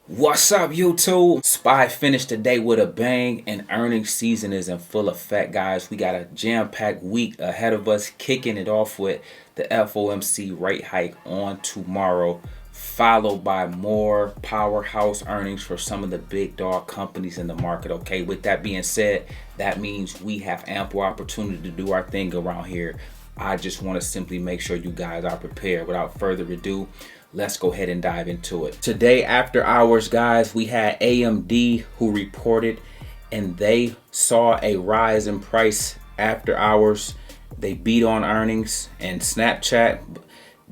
What's up, YouTube? SPY finished today with a bang, and earnings season is in full effect, guys. We got a jam-packed week ahead of us, kicking it off with the FOMC rate hike on tomorrow, followed by more powerhouse earnings for some of the big dog companies in the market. Okay, with that being said, that means we have ample opportunity to do our thing around here. I just want to simply make sure you guys are prepared. Without further ado, let's go ahead and dive into it. Today after hours, guys, we had AMD who reported, and they saw a rise in price after hours. They beat on earnings, and Snapchat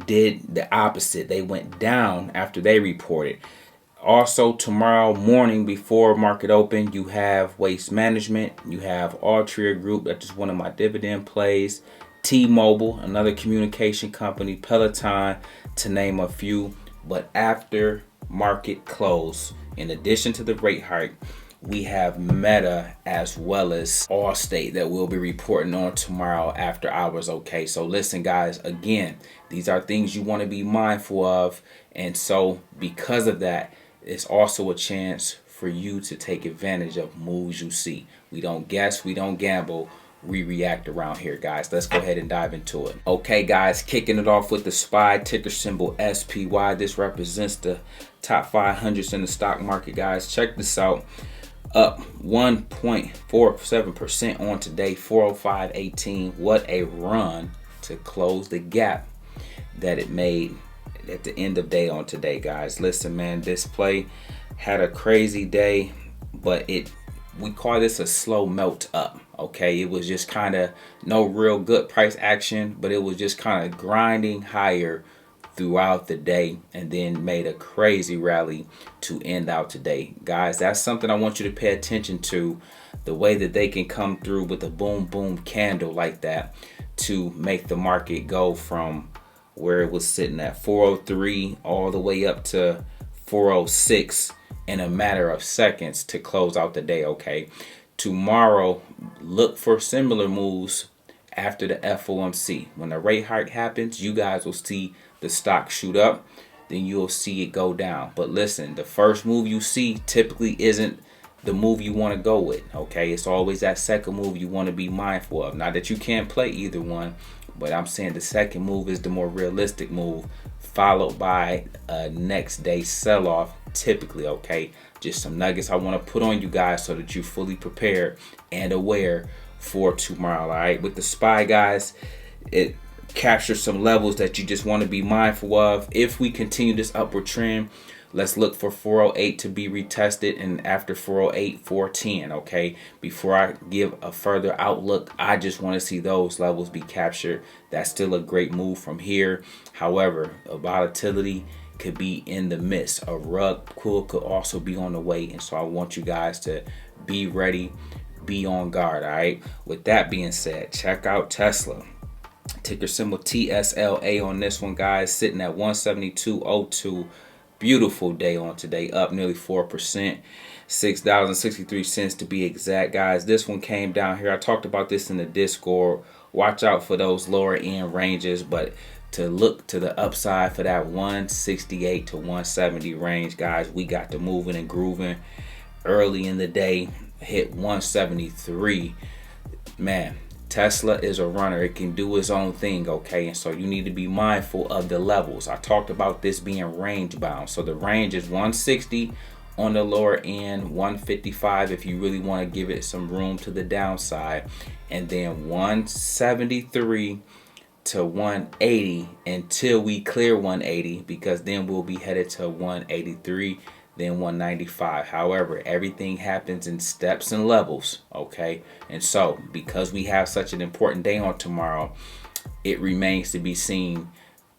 did the opposite. They went down after they reported. Also, tomorrow morning before market open, you have Waste Management, you have Altria Group, that's just one of my dividend plays, T-Mobile, another communication company, Peloton, to name a few. But after market close, in addition to the rate hike, we have Meta as well as Allstate that we'll be reporting on tomorrow after hours. Okay, so listen, guys, again, these are things you want to be mindful of, and so because of that, it's also a chance for you to take advantage of moves you see. We don't guess, we don't gamble, we react around here, guys. Let's go ahead and dive into it. Okay, guys, kicking it off with the SPY, ticker symbol SPY. This represents the top 500s in the stock market, guys. Check this out. Up 1.47% on today, 405.18. What a run to close the gap that it made at the end of day on today, guys. Listen, man, this play had a crazy day, but we call this a slow melt up. Okay, it was just kind of no real good price action, but it was just kind of grinding higher throughout the day, and then made a crazy rally to end out today, guys. That's something I want you to pay attention to, the way that they can come through with a boom boom candle like that to make the market go from where it was sitting at 403 all the way up to 406 in a matter of seconds to close out the day. Okay, tomorrow look for similar moves after the FOMC. When the rate hike happens, you guys will see the stock shoot up, then you'll see it go down. But listen, the first move you see typically isn't the move you want to go with. Okay, it's always that second move you want to be mindful of. Not that you can't play either one, but I'm saying the second move is the more realistic move, followed by a next day sell-off typically. Okay, just some nuggets I want to put on you guys so that you're fully prepared and aware for tomorrow. All right, with the SPY, guys, it captures some levels that you just want to be mindful of. If we continue this upward trend, let's look for 408 to be retested, and after 408, 410. Okay, before I give a further outlook, I just want to see those levels be captured. That's still a great move from here. However, a volatility could be in the midst. A rug pull could also be on the way, and so I want you guys to be ready, be on guard. All right, with that being said, check out Tesla, ticker symbol TSLA on this one, guys, sitting at 172.02. Beautiful day on today, up nearly 4%, $6.63 to be exact, guys. This one came down here. I talked about this in the Discord. Watch out for those lower end ranges, but to look to the upside for that 168 to 170 range, guys. We got the moving and grooving early in the day, hit 173. Man, Tesla is a runner. It can do its own thing, okay? And so you need to be mindful of the levels. I talked about this being range bound. So the range is 160 on the lower end, 155 if you really want to give it some room to the downside, and then 173 to 180 until we clear 180, because then we'll be headed to 183, then 195. However, everything happens in steps and levels, okay? And so because we have such an important day on tomorrow, it remains to be seen,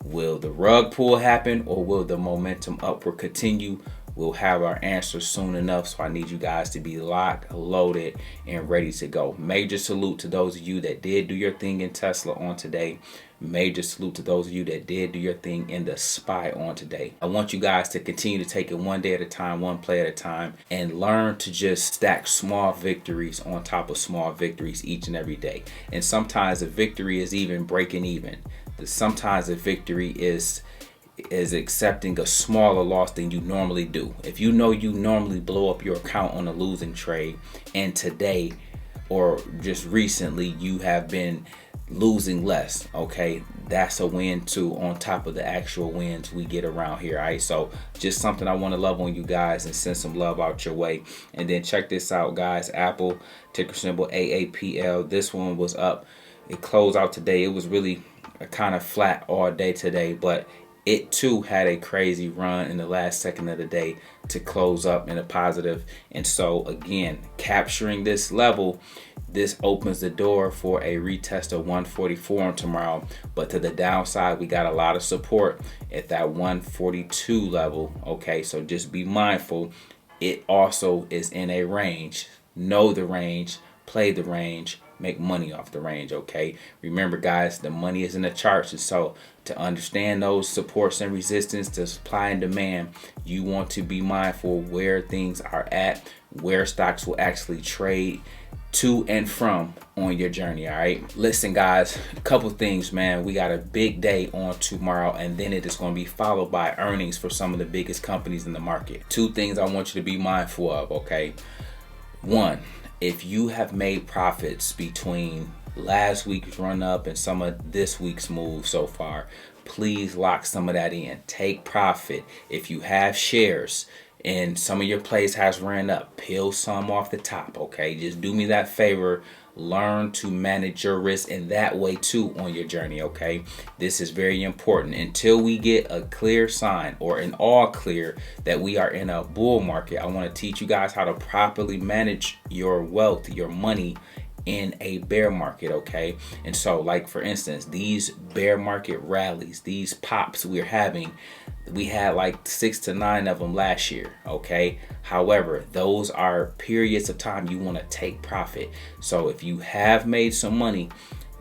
will the rug pull happen or will the momentum upward continue? We'll have our answer soon enough, so I need you guys to be locked, loaded, and ready to go. Major salute to those of you that did do your thing in Tesla on today. Major salute to those of you that did do your thing in the SPY on today. I want you guys to continue to take it one day at a time, one play at a time, and learn to just stack small victories on top of small victories each and every day. And sometimes a victory is even breaking even. Sometimes a victory is is accepting a smaller loss than you normally do. If you know you normally blow up your account on a losing trade, and today or just recently you have been losing less, okay, that's a win too, on top of the actual wins we get around here. All right, so just something I want to love on you guys and send some love out your way. And then check this out, guys. Apple, ticker symbol AAPL. This one was up. It closed out today. It was really kind of flat all day today, but it too had a crazy run in the last second of the day to close up in a positive. And so again, capturing this level, this opens the door for a retest of 144 on tomorrow. But to the downside, we got a lot of support at that 142 level. Okay, so just be mindful. It also is in a range. Know the range, play the range, make money off the range. Okay, remember guys, the money is in the charts, and so to understand those supports and resistance to supply and demand, you want to be mindful where things are at, where stocks will actually trade to and from on your journey. All right, listen guys, a couple things, man. We got a big day on tomorrow, and then it is going to be followed by earnings for some of the biggest companies in the market. Two things I want you to be mindful of. Okay, one, if you have made profits between last week's run up and some of this week's move so far, please lock some of that in. Take profit. If you have shares and some of your plays has ran up, peel some off the top. Okay, just do me that favor. Learn to manage your risk in that way too on your journey. Okay, this is very important. Until we get a clear sign or an all clear that we are in a bull market, I want to teach you guys how to properly manage your wealth, your money, in a bear market. Okay, and so like for instance, these bear market rallies, these pops we're having, we had like 6 to 9 of them last year. Okay, however, those are periods of time you want to take profit. So if you have made some money,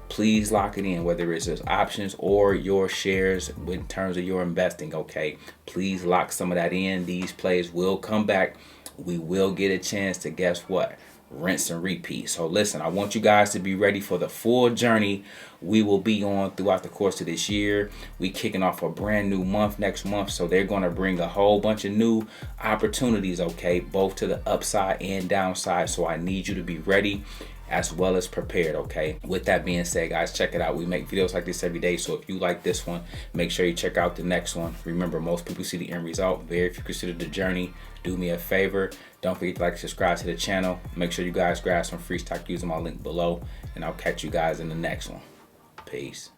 please lock it in, whether it's as options or your shares in terms of your investing. Okay, please lock some of that in. These plays will come back. We will get a chance to, guess what, rinse and repeat. So listen, I want you guys to be ready for the full journey we will be on throughout the course of this year. We kicking off a brand new month next month, so they're going to bring a whole bunch of new opportunities, okay, both to the upside and downside. So I need you to be ready as well as prepared. Okay, with that being said, guys, check it out. We make videos like this every day, so if you like this one, make sure you check out the next one. Remember, most people see the end result. Very few consider the journey. Do me a favor, don't forget to like, subscribe to the channel. Make sure you guys grab some free stock using my link below, and I'll catch you guys in the next one. Peace.